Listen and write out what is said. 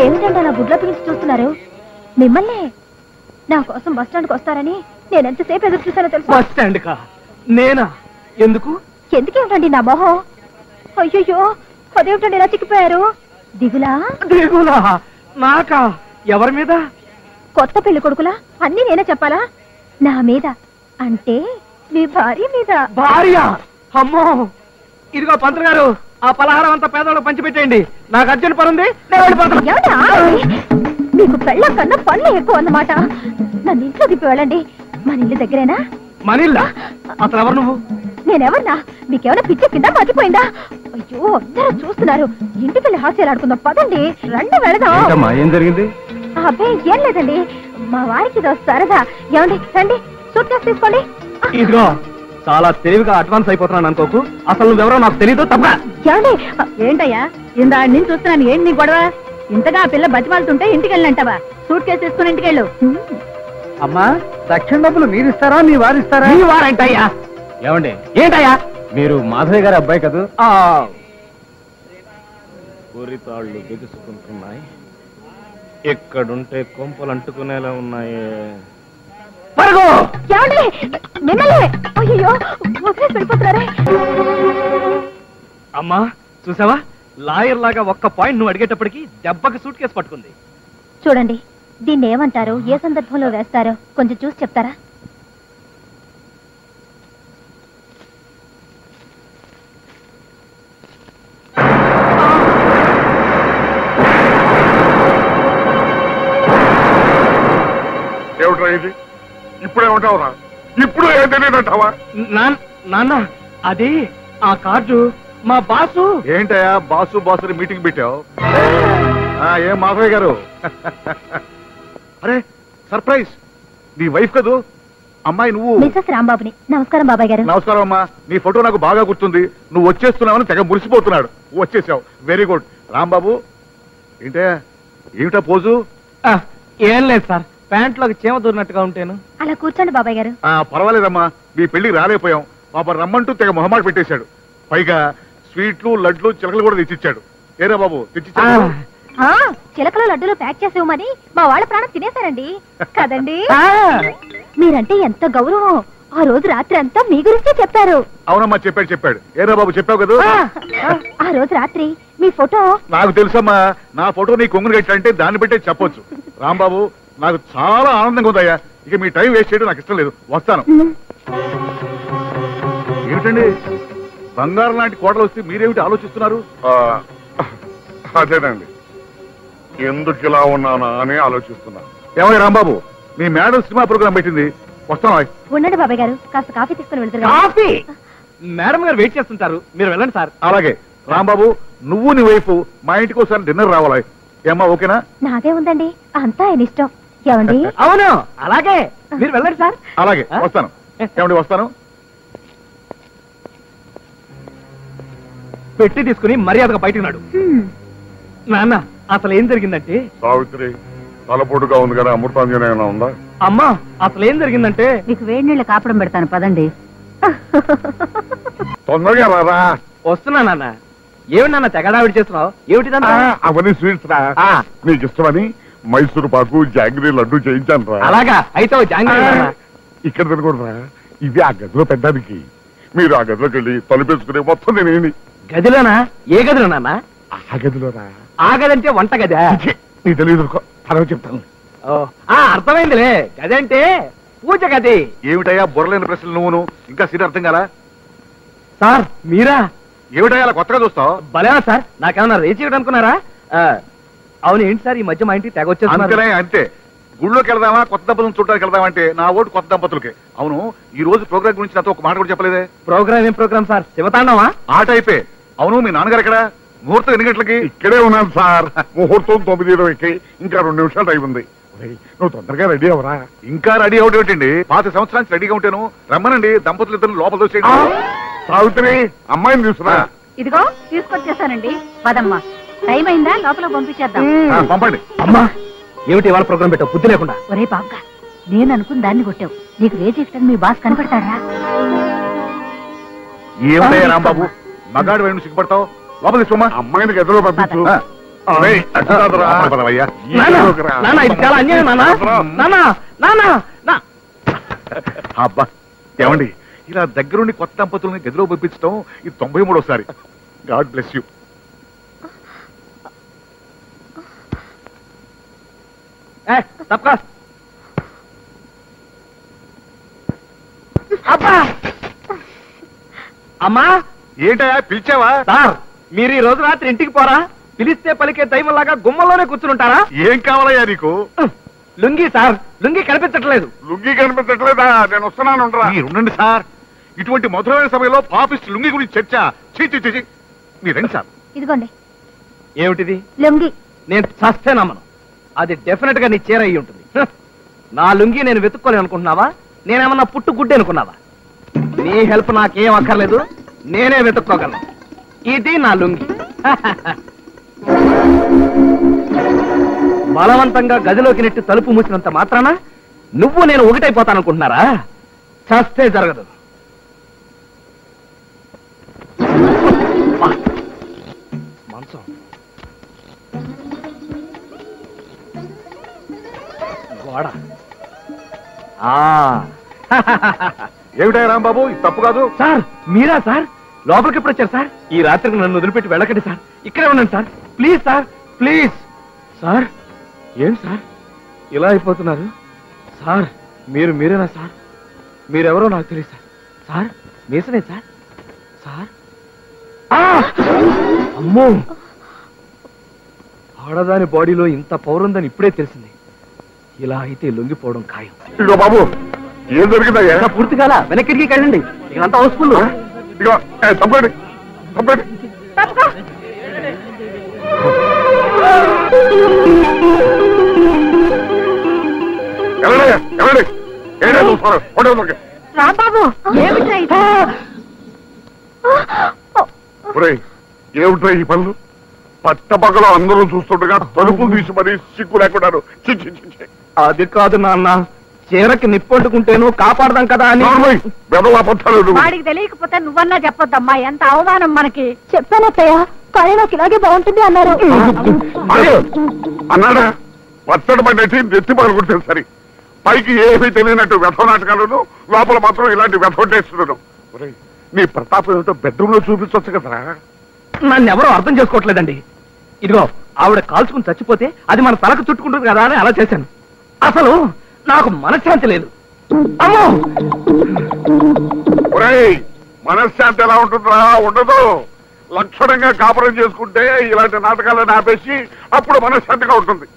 ఏమిటంటే అలా గుడ్లో పిలిచి చూస్తున్నారు? మిమ్మల్ని నా కోసం బస్ స్టాండ్కి వస్తారని నేను ఎంతసేపు ఎదురు చూసానో తెలుసు. బస్ స్టాండ్ కా? నేనా? ఎందుకు? ఎందుకేమిటండి నా మొహం? అయ్యో, అదేమిటండి ఇలా చిక్కిపోయారు? దిగులా? దిగులా? నాకా? ఎవరి మీద? కొత్త పెళ్లి కొడుకులా అన్ని నేనే చెప్పాలా? నా మీద అంటే మీ భార్య మీద. భార్య? అమ్మో! ఇదిగో పంతులు గారు, ఆ పలహారం అంతా పేదవాళ్ళకి పంచిపెట్టేయండి. నాకు అర్జెంట్ పని ఉంది, నేను వెళ్ళిపోతాను. మీకు పెళ్ళం కన్నా పనులు ఎక్కువ అన్నమాట. నన్ను ఇంట్లో దిప్పి వెళ్ళండి. మన ఇల్లు దగ్గరేనా? మన ఇల్లా? అసలు ఎవరు నువ్వు? నేనెవరినా? మీకేమైనా పిచ్చి కింద మర్చిపోయిందా? అయ్యో, అందరూ చూస్తున్నారు. ఇంటికి వెళ్ళి హాస్యాలు ఆడుకుందాం. పదండి, రండి వెళదాం. ఏం జరిగింది? అబ్బాయి ఏం లేదండి, మా వారికి ఇదో సరదా. ఏమండి, రండి, సూట్ కేసు తీసుకోండి. ఇదిగో, చాలా తెలివిగా అడ్వాన్స్ అయిపోతున్నాను అనుకోకు. అసలు నువ్వెవరో నాకు తెలీదు. తప్ప. ఏమండి? ఏంటయ్యా, ఇందా నేను చూస్తున్నాను. ఏంటి నీ గొడవ? ఇంతగా ఆ పిల్ల బతిమాలుతుంటే ఇంటికి వెళ్ళంటావా? సూట్ కేసు తీసుకుని ఇంటికి వెళ్ళు. అమ్మా, దక్షిణ డబ్బులు మీరు ఇస్తారా, మీ వారు ఇస్తారా? మీ వారంటయ్యా. ఏమండి? ఏంటయ్యా? మీరు మాధవయ్య గారి అబ్బాయి కదా? ఊరితాళ్ళు బిగుసుకుంటున్నాయి. ఎక్కడుంటే కొంపలు అంటుకునేలా ఉన్నాయి. అమ్మా, చూసావా? లాయర్ లాగా ఒక్క పాయింట్ నువ్వు అడిగేటప్పటికి దెబ్బకి సూట్ కేసు పట్టుకుంది. చూడండి, దీన్ని ఏమంటారు, ఏ సందర్భంలో వేస్తారో కొంచెం చూసి చెప్తారా? ఏమిట్రా ఇది? ఇప్పుడేమంటావురా? ఇప్పుడు ఏం తెలియదంటావా? నాన్న, అది ఆ కార్డు మా బాసు. ఏంటయ్యా బాసు బాసుని మీటింగ్ పెట్టావు? ఏం మాధవయ్య గారు? అరే సర్ప్రైజ్! నీ వైఫ్ కదూ అమ్మాయి? నువ్వు? మిసెస్ రాంబాబుని. నమస్కారం బాబాయ్ గారు. నమస్కారం అమ్మా. నీ ఫోటో నాకు బాగా గుర్తుంది. నువ్వు వచ్చేస్తున్నావని తెగ మురిసిపోతున్నాడు. వచ్చేసావు, వెరీ గుడ్. రాంబాబు, ఏంటయ్యా ఏమిటా పోజు? ఏం లేదు సార్, ప్యాంట్లోకి చీమ దూరినట్టుగా ఉంటాను. అలా కూర్చోండి బాబాయ్ గారు. పర్వాలేదమ్మా, నీ పెళ్లికి రాలేకపోయాం. పాప రమ్మంటూ తెగ మొహమాట పెట్టేశాడు. పైగా స్వీట్లు లడ్లు చిలకలు కూడా తెచ్చిచ్చాడు. ఏరా బాబు, తెచ్చిచ్చాడు? చిలకలు లడ్డూలు ప్యాక్ చేసేవమని మా వాళ్ళ ప్రాణం తినేశారండి కదండి. మీరంటే ఎంత గౌరవం. ఆ రోజు రాత్రి అంతా మీ గురించే చెప్పారు. అవునమ్మా, చెప్పాడు. ఏరా బాబు, చెప్పావు కదా? ఆ రోజు రాత్రి మీ ఫోటో నాకు తెలుసమ్మా. నా ఫోటో నీ కొంగురు కట్టాలంటే దాన్ని బట్టే చెప్పొచ్చు. రాంబాబు, నాకు చాలా ఆనందంగా ఉందయ్యా. ఇక మీ టైం వేస్ట్ చేయడం నాకు ఇష్టం లేదు. వస్తాను. ఏమిటండి, బంగారం లాంటి కోటలు వస్తే మీరేమిటి ఆలోచిస్తున్నారు? అదేనండి, ఎందుకు ఇలా ఉన్నానా అని ఆలోచిస్తున్నా. ఏమయ్య రాంబాబు, మీ మేడం సినిమా ప్రోగ్రాం పెట్టింది, వస్తాను. ఉండండి బాబాయ్ గారు, కాస్త కాఫీ తీసుకుని వెళ్తారు. కాఫీ? మేడం గారు వెయిట్ చేస్తుంటారు, మీరు వెళ్ళండి సార్. అలాగే. రాంబాబు, నువ్వు నీ వైపు మా ఇంటికి ఒకసారి డిన్నర్ రావాలి. ఏమ్మా, ఓకేనా? నాదే ఉందండి, అంతా ఆయన ఇష్టం. ఏమండి? అవును, అలాగే. మీరు వెళ్ళండి సార్. అలాగే, వస్తాను. ఏమండి, వస్తాను. పెట్టి తీసుకుని మర్యాదగా బయటికి నాడు. నాన్న, అసలు ఏం జరిగిందంటే? సావిత్రి తలపోటుగా ఉంది కదా, అమృతాంజనేయన ఉందా? అమ్మా, అసలు ఏం జరిగిందంటే? మీకు వేడి నీళ్ళ కాపడం పెడతాను, పదండి. తొందరగా రారా. వస్తున్నా నాన్న. ఏమి నాన్న తెగడావిడి చేస్తున్నావు? ఏమిటిదంతా? అవన్నీ స్వీట్స్ రా. నీకు ఇష్టమని మైసూరు పాకు జాంగ్రీ లడ్డు చేయించాను రా. అలాగా? అయితే జాంగ్రీ ఇక్కడ తినకూడదురా, ఇది ఆ గదిలో పెట్టడానికి. మీరు ఆ గదిలోకి వెళ్ళి తలుపేసుకునే మొత్తం నేనేమి. గదిలోనా? ఏ గదిలో నాన్న? ఆ గదిలోరా. ఆ గదంటే వంట గదా? నీ తెలియదు, తర్వాత చెప్తాను. అర్థమైందిలే, గదంటే పూజ గది. ఏమిటయ్యా బుర్రలేని ప్రశ్నలు నువ్వును? ఇంకా సీట్ అర్థం కాలా? సార్ మీరా? ఏమిటయ్యా అలా కొత్తగా చూస్తావు? భలేనా సార్, నాకేమన్నా రేచి అనుకున్నారా? అవును, ఏంటి సార్ ఈ మధ్య మా ఇంటికి తెగ వచ్చేస్తున్నారు? అంతే. గుళ్ళోకి వెళ్దామా, కొత్త దంపతులను చూడడానికి వెళ్దామా అంటే నా ఓటు కొత్త దంపతులకి. అవును, ఈ రోజు ప్రోగ్రామ్ గురించి నాతో ఒక మాట కూడా చెప్పలేదే. ప్రోగ్రామ్ ఏం ప్రోగ్రామ్ సార్? శివతాండవా? ఆట అయిపోయి. అవును, మీ నాన్నగారు ఎక్కడ? ముహూర్తం ఎన్ని గంటలకి? ఇక్కడే ఉన్నాను సార్. ముహూర్తం 9:20కి. ఇంకా 2 నిమిషాలు టైం ఉంది. నువ్వు తొందరగా రెడీ అవరా. ఇంకా రెడీ అవడం ఏంటండి? 5 సంవత్సరానికి రెడీగా ఉంటాను. రమ్మనండి, దంపతులు ఇద్దరు లోపల దోసేయండి. సావిత్రి, అమ్మాయిని తీసుకురా. ఇదిగో తీసుకొచ్చేసానండి, పదమ్మా. టైం అయిందా? లోపల పంపించేద్దాం. పంపండి. అమ్మా, ఏమిటి ఇవాళ ప్రోగ్రామ్ పెట్టావు బుద్ధి లేకుండా? ఒరే బాబుగా, నేను అనుకుని దాన్ని కొట్టావు. నీకు రేజెక్ట్ మీ బాస్ కనపడతాడా? ఏమిటయ్యా రాంబాబు, మగాడు వైపు సిగ్గుపడతావు? లోపల తీసుకోమా. అమ్మాయిని గదిలో పంపించు. ఇది చాలా అన్యాయం అబ్బా ఏమండి ఇలా దగ్గరుండి కొత్త దంపతుల్ని గదిలో పంపించడం ఇది 93వసారి. God bless you. తప్ప అమ్మా ఏంటయా పిలిచావా? సార్ మీరు ఈ రోజు రాత్రి ఇంటికి పోరా? పిలిస్తే పలికే దైవంలాగా గుమ్మలోనే కూర్చుంటారా? ఏం కావాలయ్యా నీకు? లుంగి సార్, లుంగి కనిపించట్లేదు. లుంగి కనిపించట్లేదా? నేను వస్తున్నాను. ఉండండి సార్, ఇటువంటి మధురమైన సమయంలో పాపిస్ట్ లుంగి గురించి చర్చ. చీ మీరు రండి సార్. ఇదిగోండి. ఏమిటిది? లుంగి. నేను చస్తే నమ్మను. అది డెఫినెట్ గా నీ చీర అయి ఉంటుంది. నా లుంగి నేను వెతుక్కోలేను అనుకుంటున్నావా? నేనేమన్నా పుట్టు గుడ్డి అనుకున్నావా? నీ హెల్ప్ నాకేం అక్కర్లేదు, నేనే వెతుక్కోగలను. ఇది నా లుంగి. బలవంతంగా గదిలోకి నెట్టి తలుపు మూసినంత మాత్రాన నువ్వు నేను ఒకటైపోతాననుకుంటున్నారా? చస్తే జరగదు. మంచం, గోడ. ఏమిటా రాంబాబు, ఇది తప్పు కాదు. సార్ మీరా సార్? లోపలికి ఎప్పుడు వచ్చారు సార్? ఈ రాత్రికి నన్ను వదిలిపెట్టి వెళ్ళకండి సార్, ఇక్కడే ఉండండి sir. Please sir, please. Sir ఏంటి సార్ ఇలా అయిపోతున్నారు? సార్ మీరేనా సార్? మీరెవరో నాకు తెలియదు సార్. సార్ మీసనే సార్? సార్ అమ్మో, ఆడదాని బాడీలో ఇంత పౌరుందని ఇప్పుడే తెలిసింది. ఇలా అయితే లొంగిపోవడం ఖాయం. ఇదిగో బాబు, ఏం జరిగిందయ్యా? పూర్తిగా వెనక్కి వెళ్ళండి, ఇదంతా హౌస్ఫుల్. ఇదిగో తప్పండి తప్పండి. రాంబాబు ఏమిట్రా ఈ పనులు? పట్టపక్కలో అందరూ చూస్తుండగా తలుపులు తీసి మరీ సిగ్గు లేకున్నారు. అది కాదు నాన్న, చీరకి నిప్పొట్టుకుంటేను కాపాడదాం కదా అని. వాడికి తెలియకపోతే నువ్వన్నా చెప్పొద్దమ్మా, ఎంత అవమానం మనకి. చెప్పానత్తయ్య, కానీ నాకు ఇలాగే బాగుంటుంది అన్నారు. అన్నాడా? పచ్చడి పడినట్టు నెత్తి పగలుకుంటే సరి. పైకి ఏమీ తెలియనట్టు వ్యథ నాటకాలను, లోపల మాత్రం ఇలాంటి వ్యథోటేస్తున్నాను. నీ ప్రతాపం ఏమిటో బెడ్రూమ్ లో చూపించవచ్చు కదరా. నన్ను ఎవరో అర్థం చేసుకోవట్లేదండి. ఇదిగో ఆవిడ కాల్చుకుని చచ్చిపోతే అది మన తలకు చుట్టుకుంటుంది కదా అని అలా చేశాను. అసలు నాకు మనశ్శాంతి లేదు. అమ్మో, మనశ్శాంతి ఎలా ఉంటుందిరా? ఉండదు. లక్షణంగా కాపురం చేసుకుంటే ఇలాంటి నాటకాలను ఆపేసి అప్పుడు మనశ్శాంతిగా ఉంటుంది.